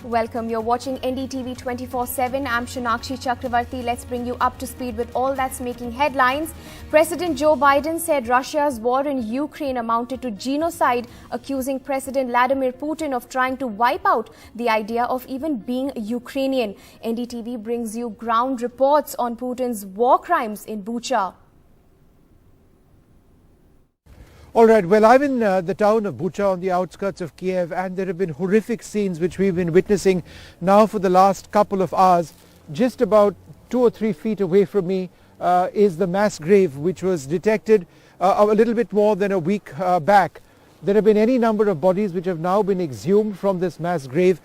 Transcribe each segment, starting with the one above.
Welcome. You're watching NDTV 24/7. I'm Shanakshi Chakravarti. Let's bring you up to speed with all that's making headlines. President Joe Biden said Russia's war in Ukraine amounted to genocide, accusing President Vladimir Putin of trying to wipe out the idea of even being Ukrainian. NDTV brings you ground reports on Putin's war crimes in Bucha. All right, well, I'm in the town of Bucha on the outskirts of Kyiv, and there have been horrific scenes which we've been witnessing now for the last couple of hours. Just about 2 or 3 feet away from me is the mass grave which was detected a little bit more than a week back. There have been any number of bodies which have now been exhumed from this mass grave.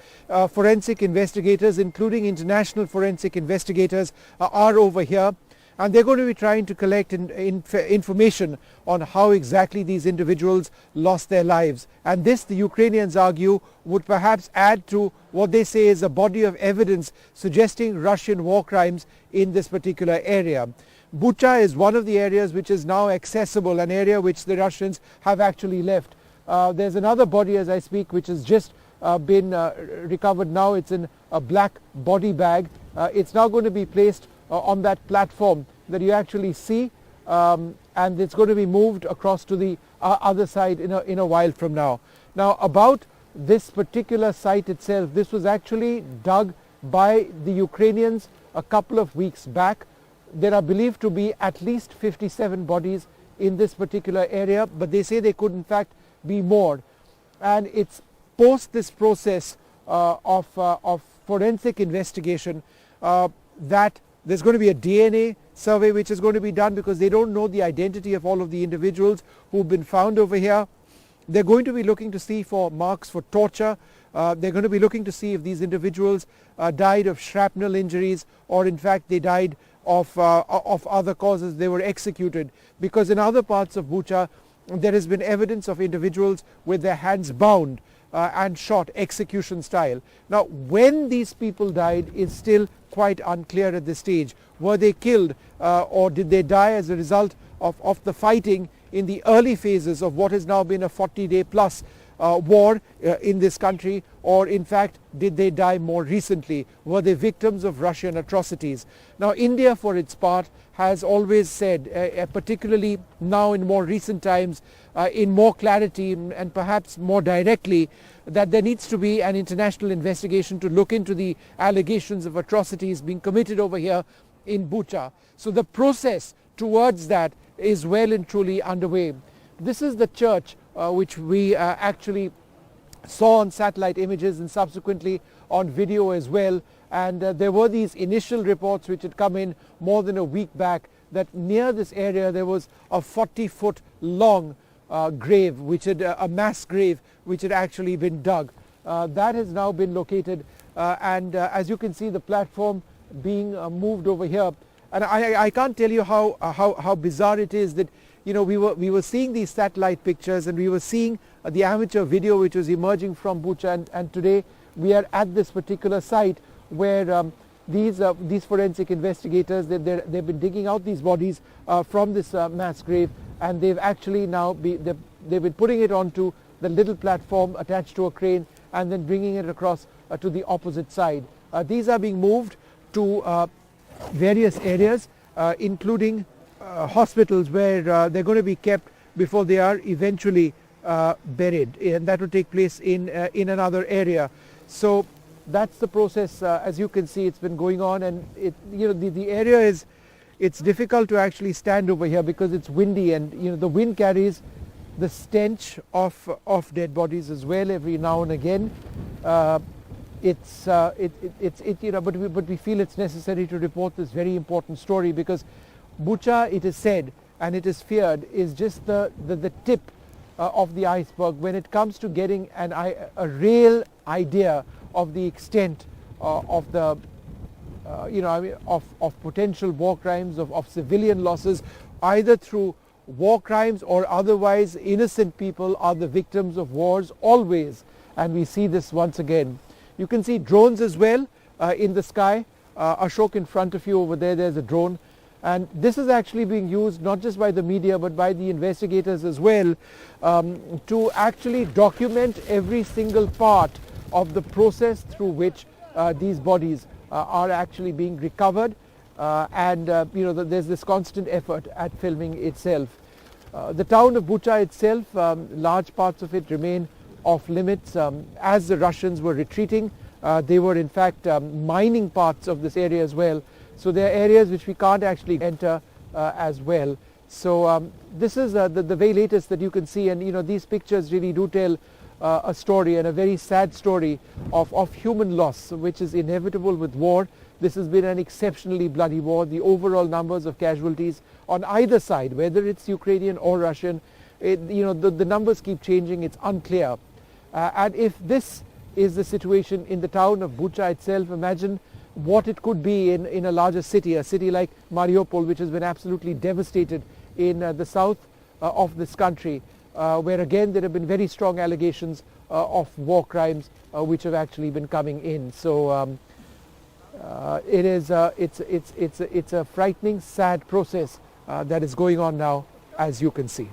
Forensic investigators, including international forensic investigators, are over here. And they're going to be trying to collect information on how exactly these individuals lost their lives. And this, the Ukrainians argue, would perhaps add to what they say is a body of evidence suggesting Russian war crimes in this particular area. Bucha is one of the areas which is now accessible, an area which the Russians have actually left. There's another body as I speak which has just been recovered now. It's in a black body bag. It's now going to be placed on that platform that you actually see, and it's going to be moved across to the other side in a while from now. Now, about this particular site itself, this was actually dug by the Ukrainians a couple of weeks back. There are believed to be at least 57 bodies in this particular area, but they say there could in fact be more. And it's post this process of forensic investigation that there's going to be a DNA survey which is going to be done, because they don't know the identity of all of the individuals who've been found over here. They're going to be looking to see for marks for torture. They're going to be looking to see if these individuals died of shrapnel injuries, or in fact they died of other causes. They were executed, because in other parts of Bucha there has been evidence of individuals with their hands bound and shot execution style. Now, when these people died is still quite unclear at this stage. Were they killed or did they die as a result of the fighting in the early phases of what has now been a 40-day plus war in this country, or in fact did they die more recently? Were they victims of Russian atrocities? Now, India for its part has always said, particularly now in more recent times, in more clarity and perhaps more directly, that there needs to be an international investigation to look into the allegations of atrocities being committed over here in Bucha. So the process towards that is well and truly underway. This is the church which we actually saw on satellite images and subsequently on video as well. And there were these initial reports which had come in more than a week back that near this area there was a 40-foot long grave, which had a mass grave which had actually been dug. That has now been located, and as you can see, the platform being moved over here. And I can't tell you how bizarre it is that, you know, we were seeing these satellite pictures and we were seeing the amateur video which was emerging from Bucha, and today we are at this particular site where these forensic investigators, they've been digging out these bodies from this mass grave, and they've actually now they've been putting it onto the little platform attached to a crane and then bringing it across to the opposite side. These are being moved to various areas, including hospitals where they're going to be kept before they are eventually buried, and that will take place in another area. So that's the process. As you can see, it's been going on, and the area is, it's difficult to actually stand over here because it's windy, and the wind carries the stench of dead bodies as well every now and again. But we feel it's necessary to report this very important story, because Bucha, it is said and it is feared, is just the tip of the iceberg when it comes to getting a real idea of the extent of the of potential war crimes, of civilian losses, either through war crimes or otherwise. Innocent people are the victims of wars always, and we see this once again. You can see drones as well in the sky. Ashok, in front of you over there's a drone, and this is actually being used not just by the media but by the investigators as well, to actually document every single part of the process through which these bodies are actually being recovered, and there's this constant effort at filming itself. The town of Bucha itself, large parts of it remain off limits. As the Russians were retreating, they were in fact mining parts of this area as well. So there are areas which we can't actually enter as well. So this is the very latest that you can see, and these pictures really do tell a story, and a very sad story of human loss, which is inevitable with war. This has been an exceptionally bloody war. The overall numbers of casualties on either side, whether it's Ukrainian or Russian, the numbers keep changing. It's unclear. And if this is the situation in the town of Bucha itself, imagine what it could be in a larger city, a city like Mariupol, which has been absolutely devastated in the south of this country, where again there have been very strong allegations of war crimes which have actually been coming in. So it's a frightening, sad process that is going on now, as you can see.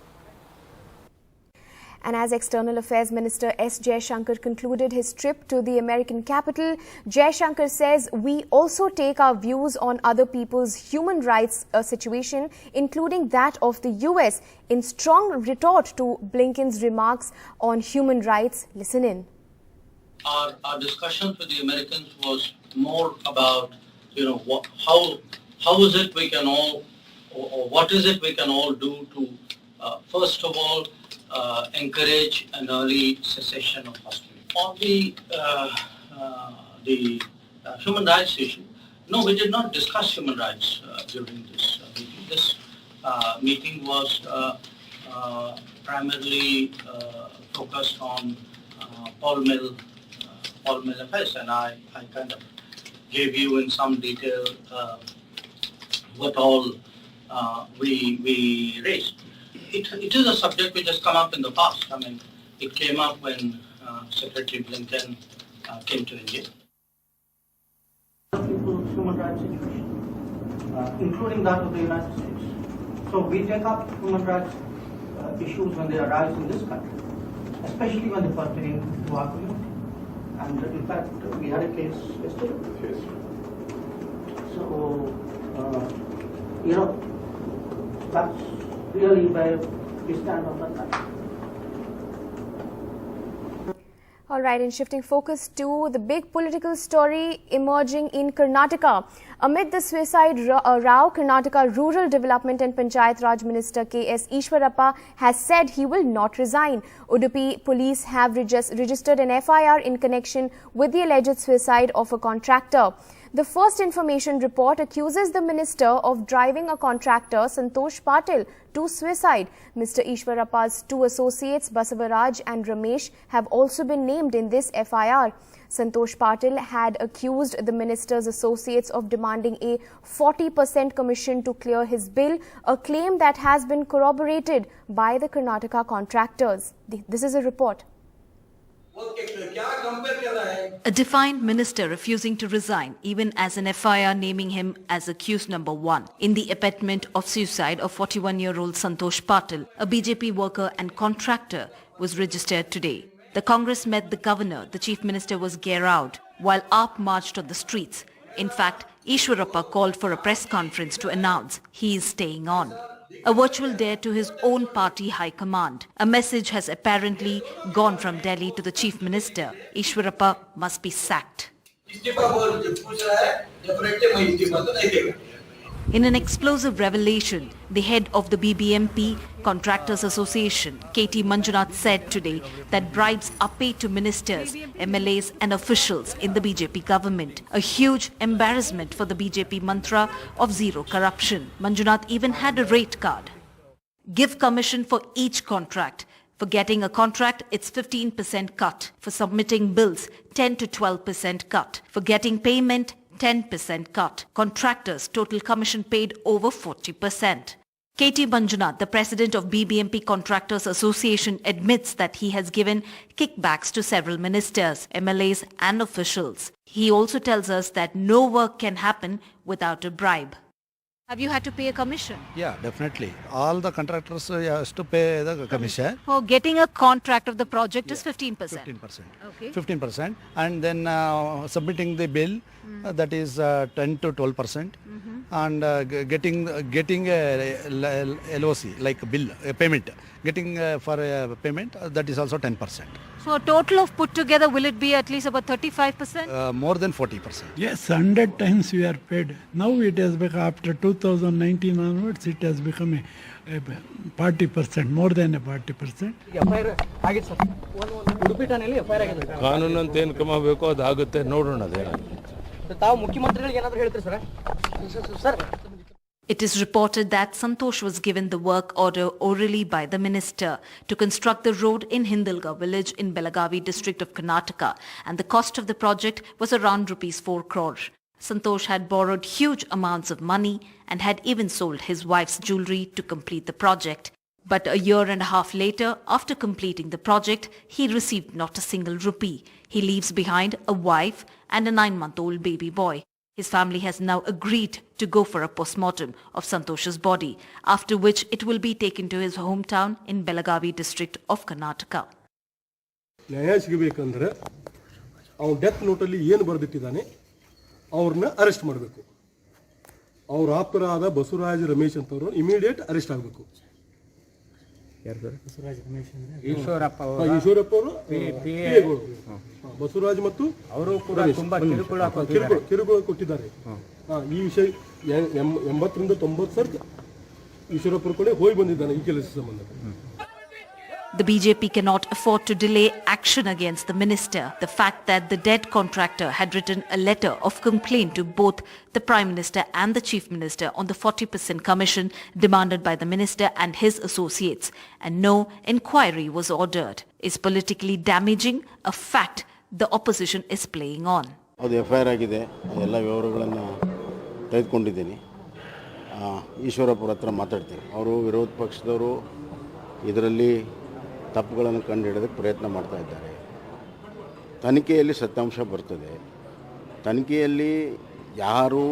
And as External Affairs Minister S. Jaishankar concluded his trip to the American capital, Jaishankar says, "We also take our views on other people's human rights situation, including that of the US," in strong retort to Blinken's remarks on human rights. Listen in. Our discussions with the Americans was more about, how is it we can all, or what is it we can all do to, first of all, encourage an early cessation of hostility. On the human rights issue, no, we did not discuss human rights during this meeting. This meeting was primarily focused on pulp mill affairs, and I kind of gave you in some detail what all we raised. It is a subject which has come up in the past. I mean, it came up when Secretary Blinken came to India. People's human rights situation, including that of the United States. So we take up human rights issues when they arise in this country, especially when they pertain to our community. And in fact, we had a case yesterday. So, that's really where we stand on that matter. All right, and shifting focus to the big political story emerging in Karnataka. Amid the suicide row, Karnataka Rural Development and Panchayat Raj Minister KS Eshwarappa has said he will not resign. Udupi police have registered an FIR in connection with the alleged suicide of a contractor. The first information report accuses the minister of driving a contractor, Santosh Patil, to suicide. Mr. Eshwarappa's two associates, Basavaraj and Ramesh, have also been named in this FIR. Santosh Patil had accused the minister's associates of demanding a 40% commission to clear his bill, a claim that has been corroborated by the Karnataka contractors. This is a report. A defiant minister refusing to resign, even as an FIR naming him as accused number 1 in the abetment of suicide of 41-year-old Santosh Patil, a BJP worker and contractor, was registered today. The Congress met the governor. The chief minister was gear-out, while AAP marched on the streets. In fact, Eshwarappa called for a press conference to announce he is staying on. A virtual dare to his own party high command. A message has apparently gone from Delhi to the chief minister. Eshwarappa must be sacked. In an explosive revelation, the head of the BBMP Contractors Association, KT Manjunath, said today that bribes are paid to ministers, MLAs and officials in the BJP government. A huge embarrassment for the BJP mantra of zero corruption. Manjunath even had a rate card. Give commission for each contract. For getting a contract, it's 15% cut. For submitting bills, 10 to 12% cut. For getting payment, 10% cut. Contractors' total commission paid over 40%. KT Manjunath, the president of BBMP Contractors Association, admits that he has given kickbacks to several ministers, MLAs and officials. He also tells us that no work can happen without a bribe. Have you had to pay a commission? Yeah, definitely. All the contractors has to pay the commission. For getting a contract of the project is 15%. 15%. Okay. 15%. And then submitting the bill, that is 10 to 12%. And getting a LOC, like a bill, a payment. Getting for a payment, that is also 10%. So a total of put together, will it be at least about 35%? More than 40%. Yes, 100 times we are paid. Now it has become, after 2019 onwards, it has become a 40%, more than a 40%. ಕಾನೂನು ಅಂತ ಏನು ಕ್ರಮ ಬೇಕೋ ಅದು ಆಗುತ್ತೆ ನೋಡೋಣ ಅದೇನಾಗುತ್ತೆ ತಾವು ಮುಖ್ಯಮಂತ್ರಿಗಳಿಗೆ ಏನಾದರೂ ಹೇಳ್ತೀರಾ sir It is reported that Santosh was given the work order orally by the minister to construct the road in Hindalga village in Belagavi district of Karnataka, and the cost of the project was around rupees 4 crore. Santosh had borrowed huge amounts of money and had even sold his wife's jewellery to complete the project. But a year and a half later, after completing the project, he received not a single rupee. He leaves behind a wife and a 9-month-old baby boy. His family has now agreed to go for a postmortem of Santosh's body, after which it will be taken to his hometown in Belagavi district of Karnataka. ನ್ಯಾಯ ಸಿಗಬೇಕಂದ್ರೆ ಅವ್ನು death ನೋಟಲ್ಲಿ ಏನು ಬರೆದಿಟ್ಟಿದ್ದಾನೆ ಅವ್ರನ್ನ arrest ಮಾಡಬೇಕು. ಅವ್ರ ಆಪ್ತರಾದ ಬಸವರಾಜ ರಮೇಶ್ ಅಂತವ್ರು immediate arrest ಆಗಬೇಕು. ಈಶ್ವರಪ್ಪ ಅವರು ಬಸವರಾಜ್ ಮತ್ತು ಅವರು ಕೂಡ ತುಂಬಾ ಕಿರುಕುಳ ಕೊಟ್ಟಿದ್ದಾರೆ. ಈ ವಿಷಯ 80 ರಿಂದ 90 ಸರ್ತಿ ಈಶ್ವರಪ್ಪ ಕೂಡ ಹೋಗಿ ಬಂದಿದ್ದಾನೆ ಈ ಕೆಲಸ ಸಂಬಂಧ. The BJP cannot afford to delay action against the minister. The fact that the dead contractor had written a letter of complaint to both the Prime Minister and the Chief Minister on the 40% commission demanded by the minister and his associates, and no inquiry was ordered, is politically damaging, a fact the opposition is playing on. ಅದು FIR ಆಗಿದೆ, ಎಲ್ಲ ವಿವರಗಳನ್ನು ತೆಗೆದುಕೊಂಡಿದ್ದೀನಿ. ಈಶ್ವರಪ್ಪರ ಹತ್ರ ಮಾತಾಡ್ತೀನಿ. ಅವರು ವಿರೋಧ ಪಕ್ಷದವರು ಇದರಲ್ಲಿ ತಪ್ಪುಗಳನ್ನು ಕಂಡುಹಿಡಿಯೋದಕ್ಕೆ ಪ್ರಯತ್ನ ಮಾಡ್ತಾ ಇದ್ದಾರೆ. ತನಿಖೆಯಲ್ಲಿ ಸತ್ಯಾಂಶ ಬರ್ತದೆ. ತನಿಖೆಯಲ್ಲಿ ಯಾರು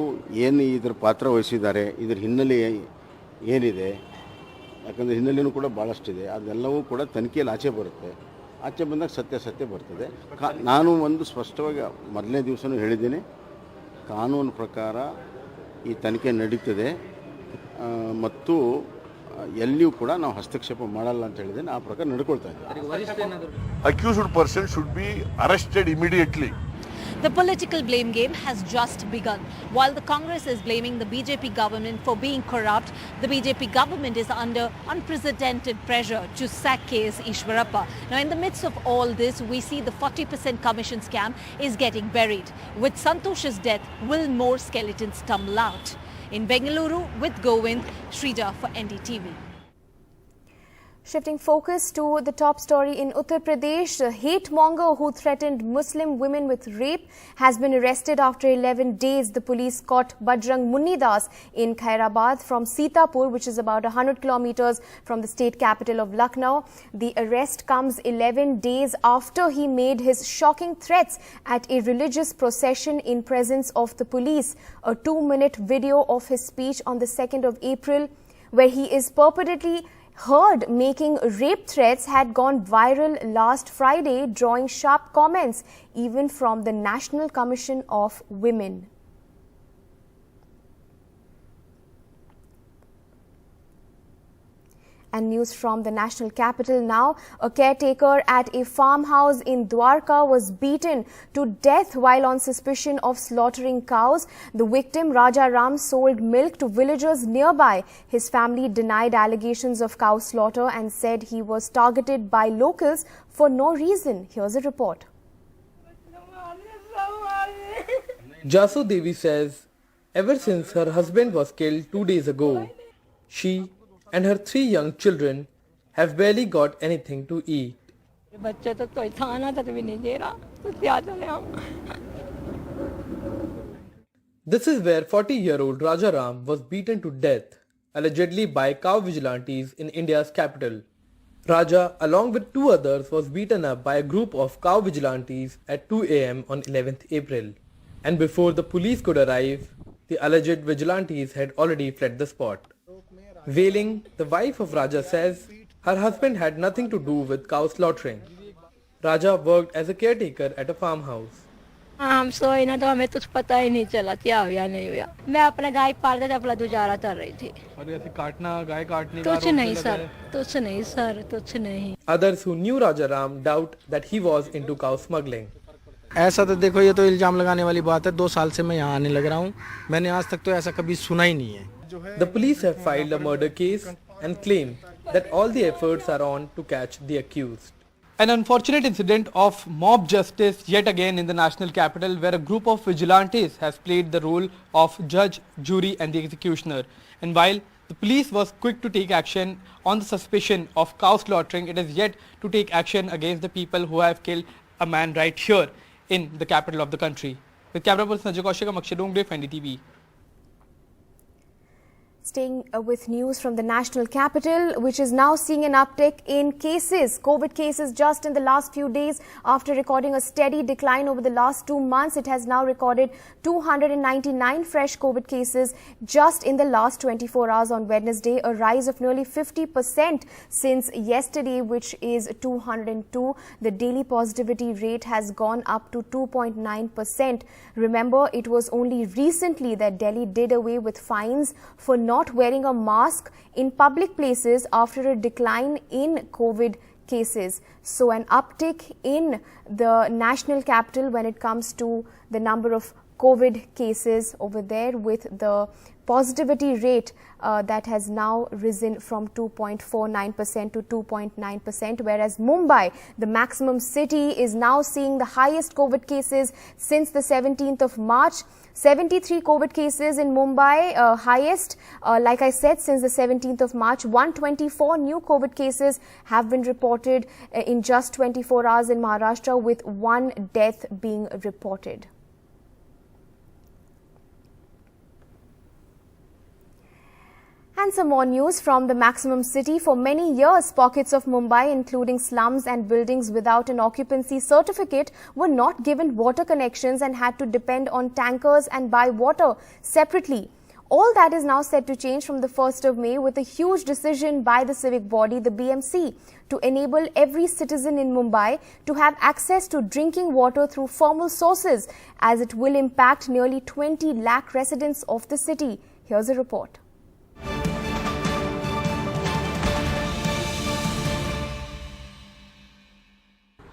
ಏನು ಇದ್ರ ಪಾತ್ರ ವಹಿಸಿದ್ದಾರೆ, ಇದ್ರ ಹಿನ್ನೆಲೆ ಏನಿದೆ, ಯಾಕಂದರೆ ಹಿನ್ನೆಲೆಯೂ ಕೂಡ ಭಾಳಷ್ಟಿದೆ, ಅದೆಲ್ಲವೂ ಕೂಡ ತನಿಖೆಯಲ್ಲಿ ಆಚೆ ಬರುತ್ತೆ. ಆಚೆ ಬಂದಾಗ ಸತ್ಯ ಬರ್ತದೆ. ನಾನು ಒಂದು ಸ್ಪಷ್ಟವಾಗಿ ಮೊದಲನೇ ದಿವಸನೂ ಹೇಳಿದ್ದೀನಿ, ಕಾನೂನು ಪ್ರಕಾರ ಈ ತನಿಖೆ ನಡೀತದೆ ಮತ್ತು ಎಲ್ಲಿಯೂ ಕೂಡ ನಾವು ಹಸ್ತಕ್ಷೇಪ ಮಾಡಲ್ಲ ಅಂತ ಹೇಳಿದ್ದೇನೆ. ಆ ಪ್ರಕಾರ ನಡ್ಕೊಳ್ತಾ ಇದ್ದೀವಿ. Accused person should be arrested immediately. The political blame game has just begun. While the Congress is blaming the BJP government for being corrupt, the BJP government is under unprecedented pressure to sack KS Eshwarappa. Now, in the midst of all this, we see the 40% commission scam is getting buried. With Santosh's death, will more skeletons tumble out? In Bengaluru, with Govind, Shrija for NDTV. Shifting focus to the top story in Uttar Pradesh, a hate-monger who threatened Muslim women with rape has been arrested after 11 days. The police caught Bajrang Munnidas in Khairabad from Sitapur, which is about 100 kilometers from the state capital of Lucknow. The arrest comes 11 days after he made his shocking threats at a religious procession in presence of the police. A 2-minute video of his speech on the 2nd of April, where he is purportedly heard making rape threats, had gone viral last Friday, drawing sharp comments even from the National Commission of Women. And news from the national capital now. A caretaker at a farmhouse in Dwarka was beaten to death while on suspicion of slaughtering cows. The victim, Raja Ram, sold milk to villagers nearby. His family denied allegations of cow slaughter and said he was targeted by locals for no reason. Here's a report. Jasu Devi says, ever since her husband was killed 2 days ago, she and her 3 young children have barely got anything to eat. This is where 40-year-old Raja Ram was beaten to death, allegedly by cow vigilantes in India's capital. Raja, along with 2 others, was beaten up by a group of cow vigilantes at 2 a.m. on 11th April. And before the police could arrive, The alleged vigilantes had already fled the spot. Wailing, the wife of Raja says her husband had nothing to do with cow slaughtering. Raja worked as a caretaker at a farmhouse. हम सोए ना तो हमें कुछ पता ही नहीं चला क्या हुआ नहीं हुआ। मैं अपना गाय पालते थे, अपना गुजारा कर रही थी। और ऐसे काटना, गाय काटने कुछ नहीं सर, कुछ नहीं सर, कुछ नहीं। Others who knew Raja Ram doubt that he was into cow smuggling. ऐसा तो देखो, ये तो इल्जाम लगाने वाली बात है। 2 साल से मैं यहाँ आने लग रहा हूँ, मैंने आज तक तो ऐसा कभी सुना ही नहीं है। The police have filed a murder case and claim that all the efforts are on to catch the accused. An unfortunate incident of mob justice yet again in the national capital, where a group of vigilantes has played the role of judge, jury and the executioner. And while the police was quick to take action on the suspicion of cow slaughtering, it is yet to take action against the people who have killed a man right here in the capital of the country. With camera person Ajay Kaushik, I'm Akshay Dongre for NDTV. Staying with news from the national capital, which is now seeing an uptick in cases, COVID cases just in the last few days. After recording a steady decline over the last 2 months, it has now recorded 299 fresh COVID cases just in the last 24 hours on Wednesday, a rise of nearly 50% since yesterday, which is 202. The daily positivity rate has gone up to 2.9%. Remember, it was only recently that Delhi did away with fines for not wearing a mask in public places after a decline in COVID cases. So an uptick in the national capital when it comes to the number of COVID cases over there, with the positivity rate that has now risen from 2.49% to 2.9%, whereas Mumbai, the maximum city, is now seeing the highest COVID cases since the 17th of March. 73 COVID cases in Mumbai, highest, like I said, since the 17th of March. 124 new COVID cases have been reported in just 24 hours in Maharashtra, with 1 death being reported. And some more news from the maximum city. For many years, pockets of Mumbai, including slums and buildings without an occupancy certificate, were not given water connections and had to depend on tankers and buy water separately. All that is now set to change from the 1st of May with a huge decision by the civic body, the BMC, to enable every citizen in Mumbai to have access to drinking water through formal sources, as it will impact nearly 20 lakh residents of the city. Here's a report.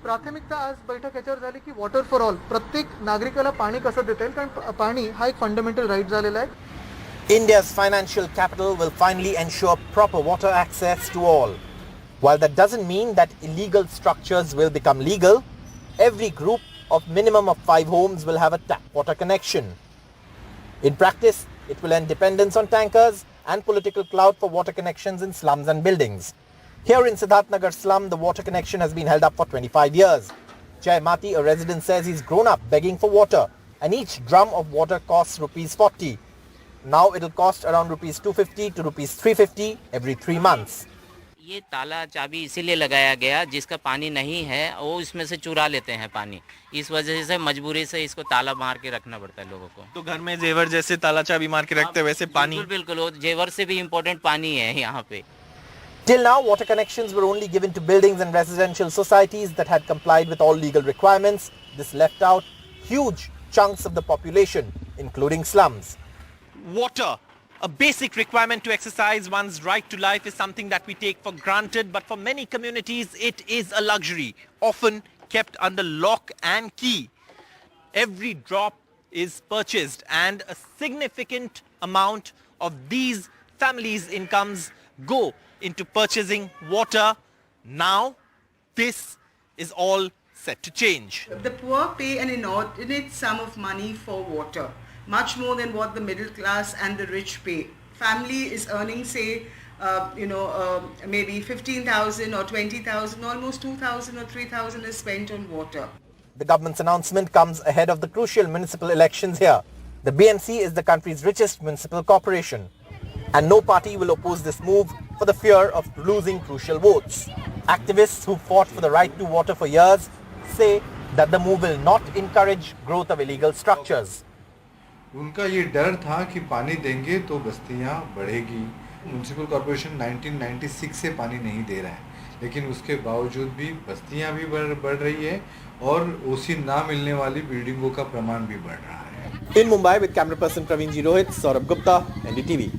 प्राथमिकता आज बैठक याच्यावर झाली की water for all, प्रत्येक नागरिकाला पाणी कसं देता येईल, कारण पाणी हा एक फंडामेंटल राईट झालेला आहे. India's financial capital will finally ensure proper water access to all. While that doesn't mean that illegal structures will become legal, every group of minimum of 5 homes will have a tap water connection. In practice, it will end dependence on tankers and political clout for water connections in slums and buildings. Here in Siddharth Nagar slum, the water connection has been held up for 25 years. Jai Mati, a resident, says he's grown up begging for water, and each drum of water costs rupees 40. Now it'll cost around rupees 250 to rupees 350 every 3 months. ये ताला चाबी इसीलिए लगाया गया, जिसका पानी नहीं है वो इसमें से चुरा लेते हैं पानी, इस वजह से मजबूरी से इसको ताला मार के रखना पड़ता है लोगों को. तो घर में जेवर जैसे ताला चाबी मार के रखते वैसे पानी बिल्कुल जेवर से भी इम्पोर्टेंट पानी है यहाँ पे. Till now, water connections were only given to buildings and residential societies that had complied with all legal requirements. This left out huge chunks of the population, including slums. Water, a basic requirement to exercise one's right to life, is something that we take for granted, but for many communities it is a luxury, often kept under lock and key. Every drop is purchased, and a significant amount of these families' incomes go into purchasing water. Now this is all set to change. The poor pay an inordinate sum of money for water, much more than what the middle class and the rich pay. Family is earning, say, maybe 15,000 or 20,000, almost 2,000 or 3,000 is spent on water. The government's announcement comes ahead of the crucial municipal elections here. The BMC is the country's richest municipal corporation, and no party will oppose this move for the fear of losing crucial votes. Activists who fought for the right to water for years say that the move will not encourage growth of illegal structures. उनका ये डर था कि पानी देंगे तो बस्तियां बढ़ेगी। म्युनिसिपल कॉर्पोरेशन 1996 से पानी नहीं दे रहा है, लेकिन उसके बावजूद भी बस्तियां भी बढ़ रही है और ओसी ना मिलने वाली बिल्डिंगों का प्रमाण भी बढ़ रहा है। In Mumbai with camera person Praveen Ji Rohit, Saurabh Gupta, NDTV.